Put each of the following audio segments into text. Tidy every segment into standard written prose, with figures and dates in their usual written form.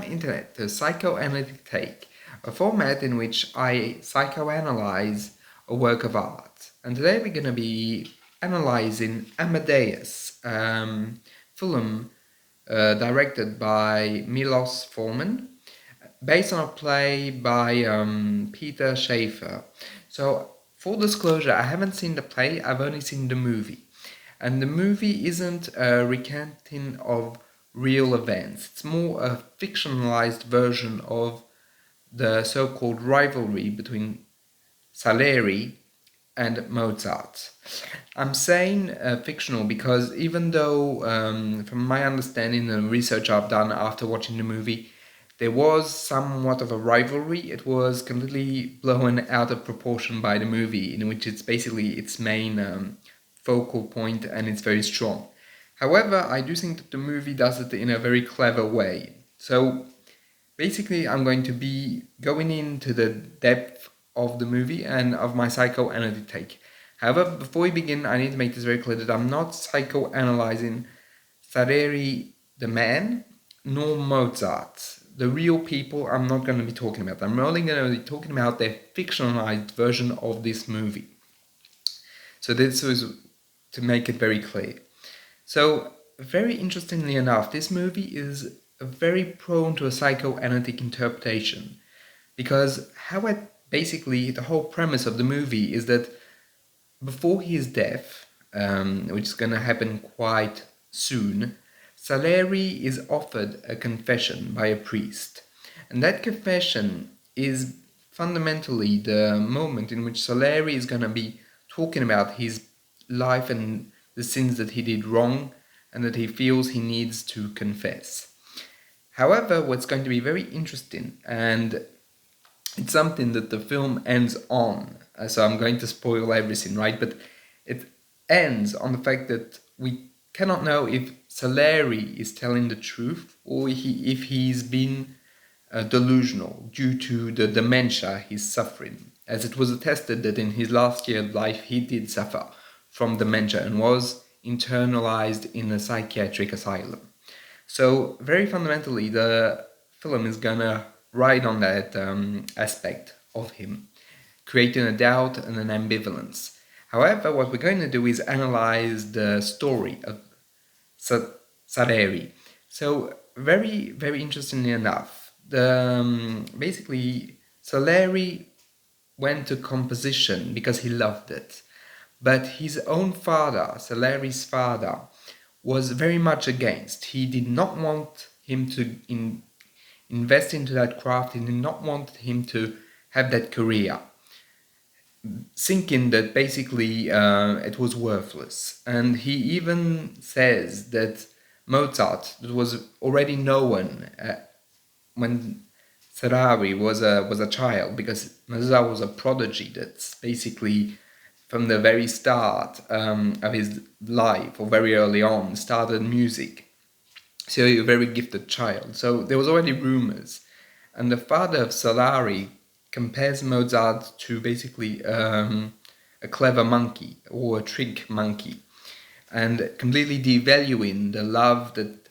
internet to psychoanalytic take, a format in which I psychoanalyze a work of art. And today we're going to be analyzing Amadeus, film directed by Miloš Forman, based on a play by Peter Schaefer. So, full disclosure, I haven't seen the play, I've only seen the movie. And the movie isn't a recanting of real events. It's more a fictionalized version of the so-called rivalry between Salieri and Mozart. I'm saying fictional because even though, from my understanding and research I've done after watching the movie, there was somewhat of a rivalry. It was completely blown out of proportion by the movie, in which it's basically its main focal point and it's very strong. However, I do think that the movie does it in a very clever way. So basically, I'm going to be going into the depth of the movie and of my psychoanalytic take. However, before we begin, I need to make this very clear that I'm not psychoanalyzing Salieri the man, nor Mozart. The real people I'm not going to be talking about. I'm only going to be talking about their fictionalized version of this movie. So this was to make it very clear. So, very interestingly enough, this movie is very prone to a psychoanalytic interpretation, because basically the whole premise of the movie is that before his death, which is going to happen quite soon, Salieri is offered a confession by a priest, and that confession is fundamentally the moment in which Salieri is going to be talking about his life and the sins that he did wrong and that he feels he needs to confess. However, what's going to be very interesting, and it's something that the film ends on, so I'm going to spoil everything, right? But it ends on the fact that we cannot know if Salieri is telling the truth or if he's been delusional due to the dementia he's suffering, as it was attested that in his last year of life he did suffer from dementia and was internalized in a psychiatric asylum. So very fundamentally, the film is gonna ride on that aspect of him, creating a doubt and an ambivalence. However, what we're going to do is analyze the story of Salieri. So very, very interestingly enough, basically Salieri went to composition because he loved it. But his own father, Salieri's father, was very much against. He did not want him to invest into that craft. He did not want him to have that career, thinking that basically it was worthless. And he even says that Mozart, that was already known when Salieri was a child, because Mozart was a prodigy that's basically from the very start of his life, or very early on, started music. So he was a very gifted child. So there was already rumors. And the father of Salieri compares Mozart to basically a clever monkey or a trick monkey, and completely devaluing the love that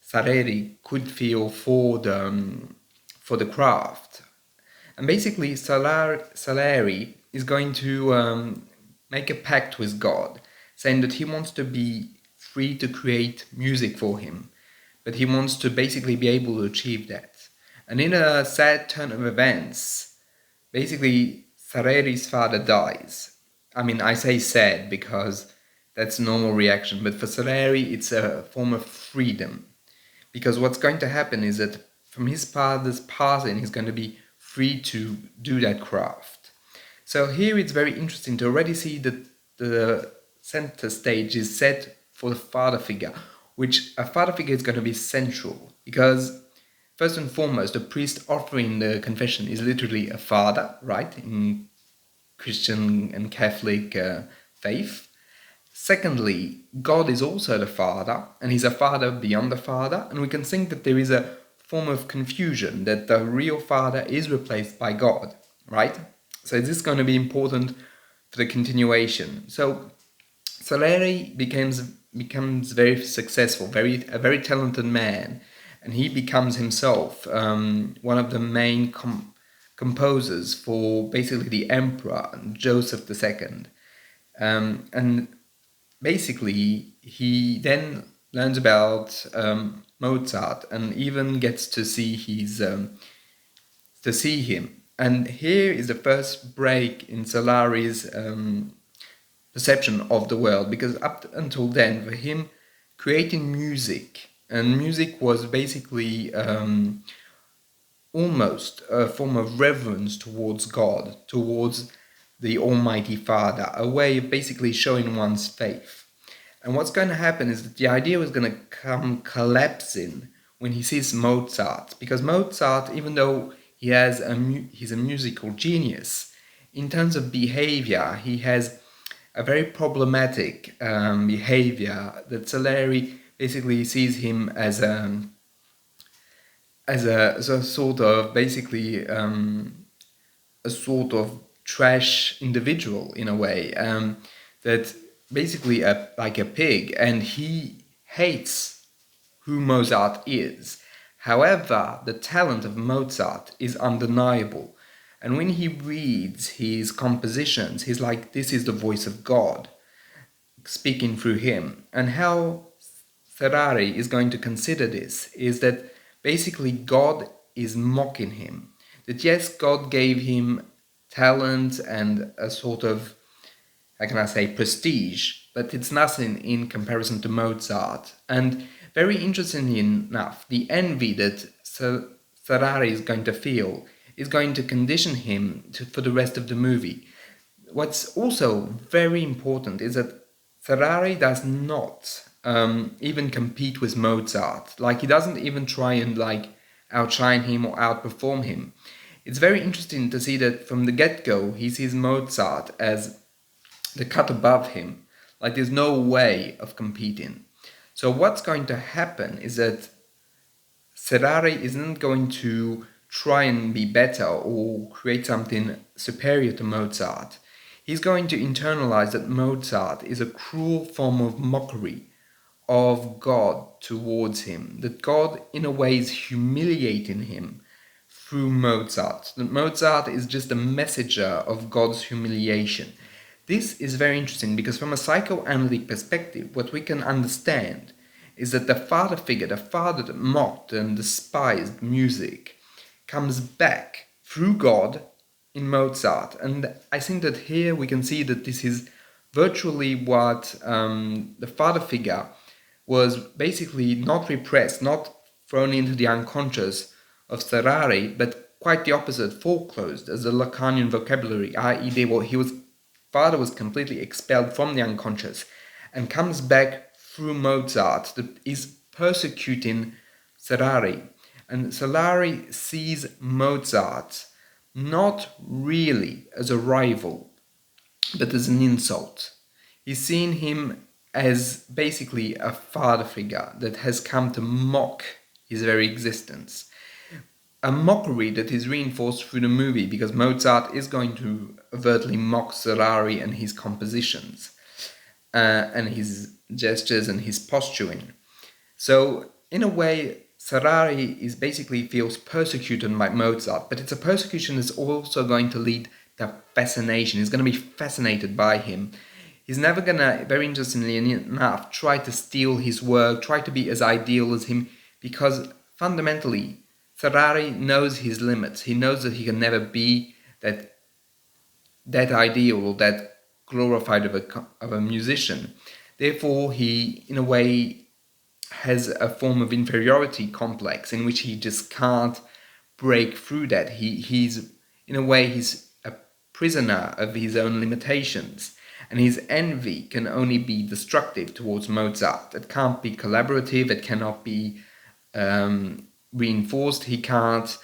Salieri could feel for the craft. And basically Salieri is going to make a pact with God, saying that he wants to be free to create music for him, but he wants to basically be able to achieve that. And in a sad turn of events, basically Salieri's father dies. I mean, I say sad because that's a normal reaction, but for Salieri it's a form of freedom. Because what's going to happen is that from his father's passing, he's going to be free to do that craft. So here it's very interesting to already see that the center stage is set for the father figure, which a father figure is going to be central, because first and foremost, the priest offering the confession is literally a father, right, in Christian and Catholic faith. Secondly, God is also the father, and he's a father beyond the father, and we can think that there is a form of confusion that the real father is replaced by God, right? So this is going to be important for the continuation. So Salieri becomes very successful, a very talented man, and he becomes himself one of the main composers for basically the emperor, Joseph II. And basically, he then learns about Mozart and even gets to see him. And here is the first break in Solari's perception of the world, because up until then, for him, creating music, and music was basically almost a form of reverence towards God, towards the Almighty Father, a way of basically showing one's faith. And what's going to happen is that the idea is going to come collapsing when he sees Mozart, because Mozart, even though he's a musical genius, in terms of behavior, he has a very problematic behavior that Salieri basically sees him as a sort of basically a sort of trash individual in a way, that basically like a pig, and he hates who Mozart is. However, the talent of Mozart is undeniable, and when he reads his compositions, he's like, this is the voice of God speaking through him. And how Ferrari is going to consider this is that basically God is mocking him. That yes, God gave him talent and a sort of, how can I say, prestige, but it's nothing in comparison to Mozart. And very interestingly enough, the envy that Ferrari is going to feel is going to condition him for the rest of the movie. What's also very important is that Ferrari does not even compete with Mozart. Like, he doesn't even try and outshine him or outperform him. It's very interesting to see that from the get-go he sees Mozart as the cut above him. Like, there's no way of competing. So what's going to happen is that Ferrari isn't going to try and be better or create something superior to Mozart. He's going to internalize that Mozart is a cruel form of mockery of God towards him, that God in a way is humiliating him through Mozart, that Mozart is just a messenger of God's humiliation. This is very interesting because from a psychoanalytic perspective, what we can understand is that the father figure, the father that mocked and despised music, comes back through God in Mozart. And I think that here we can see that this is virtually what the father figure was basically not repressed, not thrown into the unconscious of Ferrari, but quite the opposite, foreclosed as a Lacanian vocabulary, i.e. father was completely expelled from the unconscious and comes back through Mozart that is persecuting Ferrari. And Ferrari sees Mozart not really as a rival, but as an insult. He's seen him as basically a father figure that has come to mock his very existence. A mockery that is reinforced through the movie because Mozart is going to overtly mock Ferrari and his compositions, and his gestures and his posturing. So, in a way, Ferrari basically feels persecuted by Mozart, but it's a persecution that's also going to lead to fascination. He's going to be fascinated by him. He's never going to, very interestingly enough, try to steal his work, try to be as ideal as him, because fundamentally, Ferrari knows his limits. He knows that he can never be that ideal or that glorified of a musician. Therefore, he, in a way, has a form of inferiority complex in which he just can't break through that. He's in a way, he's a prisoner of his own limitations, and his envy can only be destructive towards Mozart. It can't be collaborative, it cannot be reinforced, he can't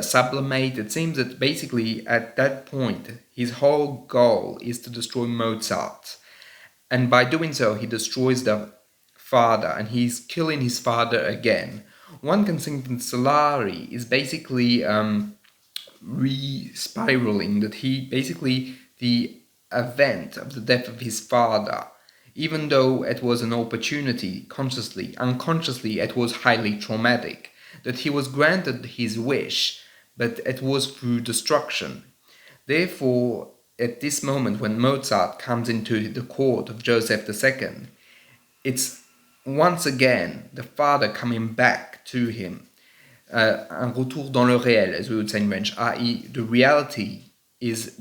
sublimate. It seems that basically at that point his whole goal is to destroy Mozart, and by doing so he destroys the father, and he's killing his father again. One can think that Solari is basically re-spiraling, that he basically, the event of the death of his father even though it was an opportunity, unconsciously it was highly traumatic, that he was granted his wish, but it was through destruction. Therefore, at this moment when Mozart comes into the court of Joseph II, it's once again the father coming back to him. Un retour dans le réel, as we would say in French, i.e., the reality is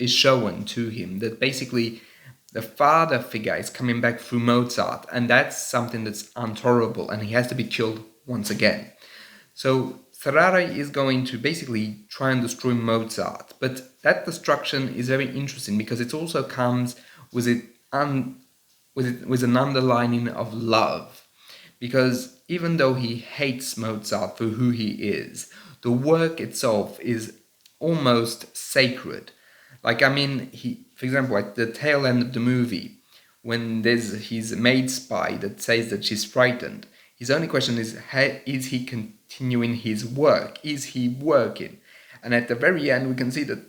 shown to him. That basically the father figure is coming back through Mozart, and that's something that's intolerable, and he has to be killed once again. So Ferrari is going to basically try and destroy Mozart, but that destruction is very interesting because it also comes with an underlining of love. Because even though he hates Mozart for who he is, the work itself is almost sacred. Like, I mean, for example, at the tail end of the movie, when there's his maid spy that says that she's frightened, his only question is he continuing his work? Is he working? And at the very end, we can see that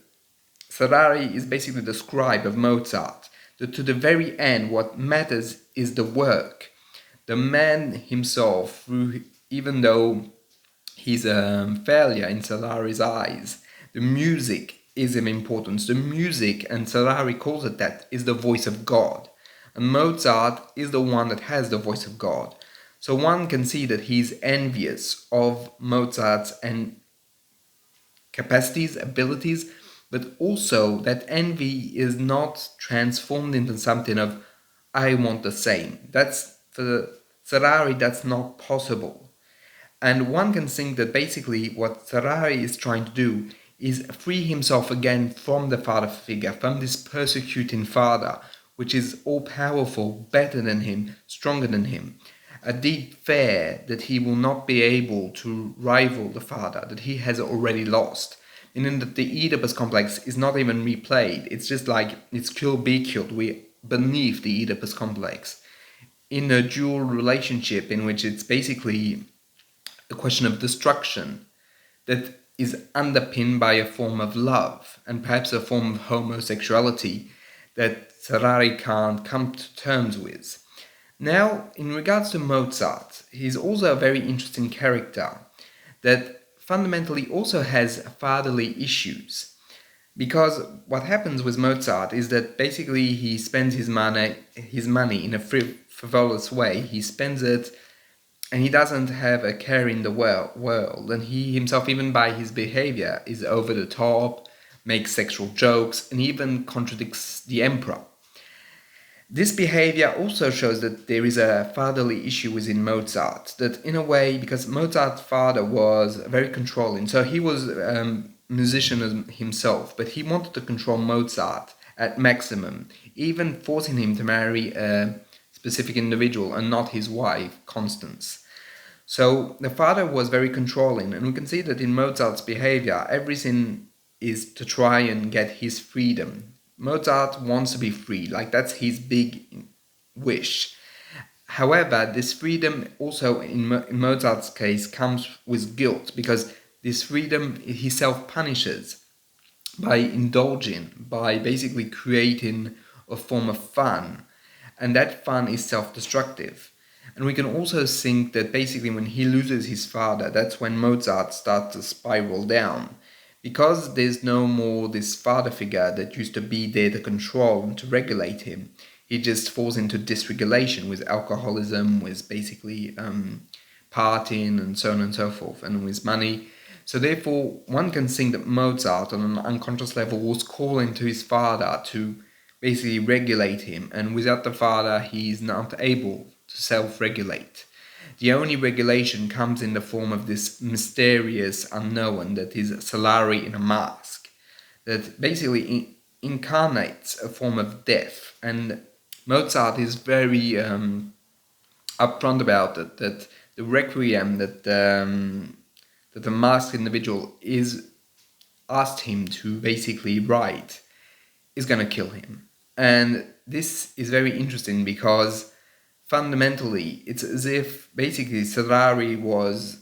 Ferrari is basically the scribe of Mozart. That to the very end, what matters is the work. The man himself, even though he's a failure in Ferrari's eyes, the music is of importance. The music, and Ferrari calls it that, is the voice of God. And Mozart is the one that has the voice of God. So one can see that he's envious of Mozart's capacities, abilities, but also that envy is not transformed into something of, I want the same. That's, for Ferrari, that's not possible. And one can think that basically what Ferrari is trying to do is free himself again from the father figure, from this persecuting father, which is all-powerful, better than him, stronger than him. A deep fear that he will not be able to rival the father, that he has already lost. Meaning that the Oedipus complex is not even replayed. It's just like, it's kill, be killed. We're beneath the Oedipus complex. In a dual relationship in which it's basically a question of destruction that is underpinned by a form of love and perhaps a form of homosexuality that Ferrari can't come to terms with. Now, in regards to Mozart, he's also a very interesting character that fundamentally also has fatherly issues. Because what happens with Mozart is that basically he spends his money in a frivolous way. He spends it and he doesn't have a care in the world. And he himself, even by his behavior, is over the top, makes sexual jokes, and even contradicts the emperor. This behavior also shows that there is a fatherly issue within Mozart. That in a way, because Mozart's father was very controlling, so he was a musician himself, but he wanted to control Mozart at maximum, even forcing him to marry a specific individual and not his wife, Constance. So the father was very controlling, and we can see that in Mozart's behavior, everything is to try and get his freedom. Mozart wants to be free, like that's his big wish. However, this freedom also in Mozart's case comes with guilt, because this freedom he self-punishes by indulging, by basically creating a form of fun, and that fun is self-destructive. And we can also think that basically when he loses his father, that's when Mozart starts to spiral down. Because there's no more this father figure that used to be there to control and to regulate him, he just falls into dysregulation with alcoholism, with basically partying and so on and so forth, and with money. So therefore, one can think that Mozart on an unconscious level was calling to his father to basically regulate him, and without the father, he's not able to self-regulate. The only regulation comes in the form of this mysterious unknown that is Solari in a mask, that basically incarnates a form of death. And Mozart is very upfront about it, that the requiem that the masked individual is asked him to basically write is going to kill him. And this is very interesting because fundamentally, it's as if basically Ferrari was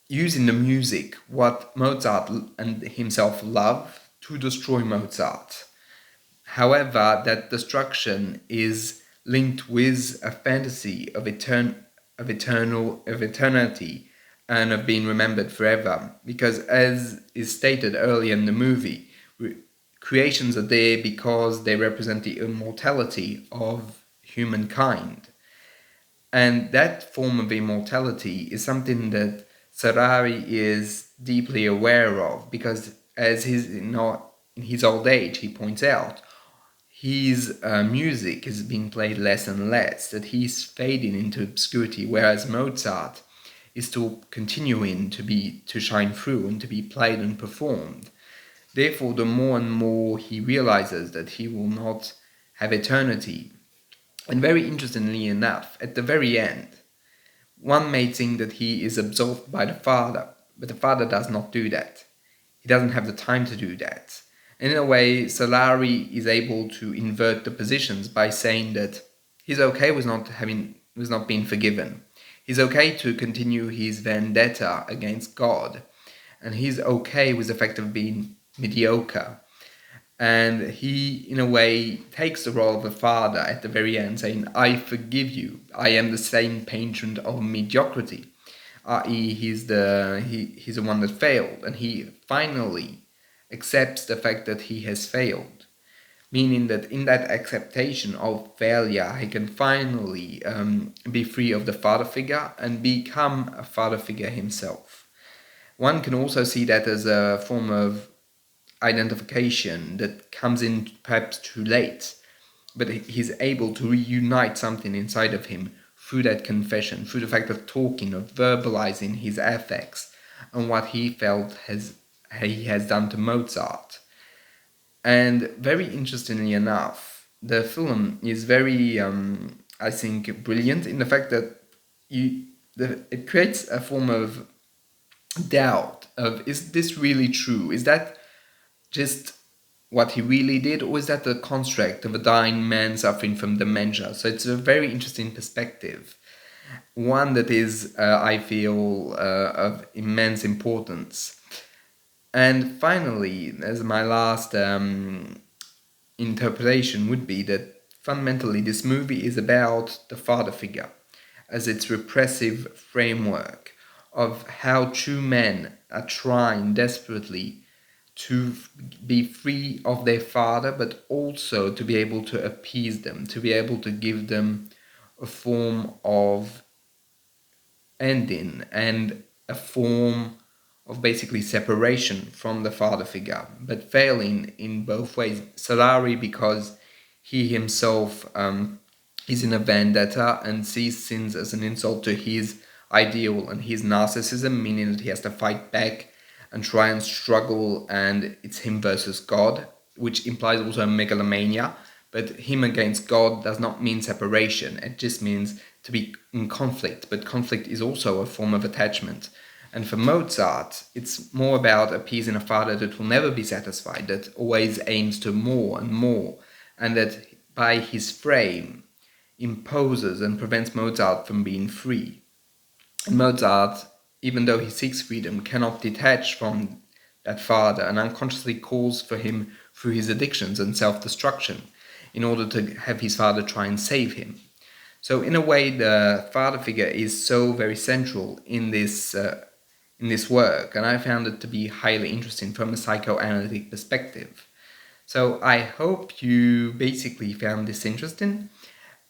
using the music, what Mozart and himself love, to destroy Mozart. However, that destruction is linked with a fantasy of eternity and of being remembered forever. Because as is stated earlier in the movie, creations are there because they represent the immortality of humankind. And that form of immortality is something that Sarari is deeply aware of, because as he's not in his old age, he points out, his music is being played less and less, that he's fading into obscurity, whereas Mozart is still continuing to shine through and to be played and performed. Therefore, the more and more he realizes that he will not have eternity. And very interestingly enough, at the very end, one may think that he is absolved by the Father, but the Father does not do that. He doesn't have the time to do that. And in a way, Solari is able to invert the positions by saying that he's okay with not being forgiven. He's okay to continue his vendetta against God, and he's okay with the fact of being mediocre. And he, in a way, takes the role of the father at the very end, saying, I forgive you. I am the same patron of mediocrity. I.e., he's the one that failed. And he finally accepts the fact that he has failed. Meaning that in that acceptation of failure, he can finally be free of the father figure and become a father figure himself. One can also see that as a form of identification that comes in perhaps too late, but he's able to reunite something inside of him through that confession, through the fact of talking, of verbalizing his affects and what he felt he has done to Mozart. And very interestingly enough, the film is very, I think, brilliant in the fact that it creates a form of doubt of, is this really true? Is that just what he really did, or is that the construct of a dying man suffering from dementia? So it's a very interesting perspective, one that is, I feel, of immense importance. And finally, as my last interpretation would be that fundamentally this movie is about the father figure as its repressive framework of how true men are trying desperately to be free of their father, but also to be able to appease them, to be able to give them a form of ending and a form of basically separation from the father figure, but failing in both ways. Solari, because he himself is in a vendetta and sees sins as an insult to his ideal and his narcissism, meaning that he has to fight back and try and struggle, and it's him versus God, which implies also megalomania. But him against God does not mean separation. It just means to be in conflict. But conflict is also a form of attachment. And for Mozart, it's more about appeasing a father that will never be satisfied, that always aims to more and more, and that by his frame imposes and prevents Mozart from being free. And Mozart, even though he seeks freedom, cannot detach from that father and unconsciously calls for him through his addictions and self-destruction in order to have his father try and save him. So in a way, the father figure is so very central in this work, and I found it to be highly interesting from a psychoanalytic perspective. So I hope you basically found this interesting.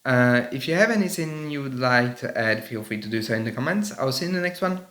If you have anything you would like to add, feel free to do so in the comments. I'll see you in the next one.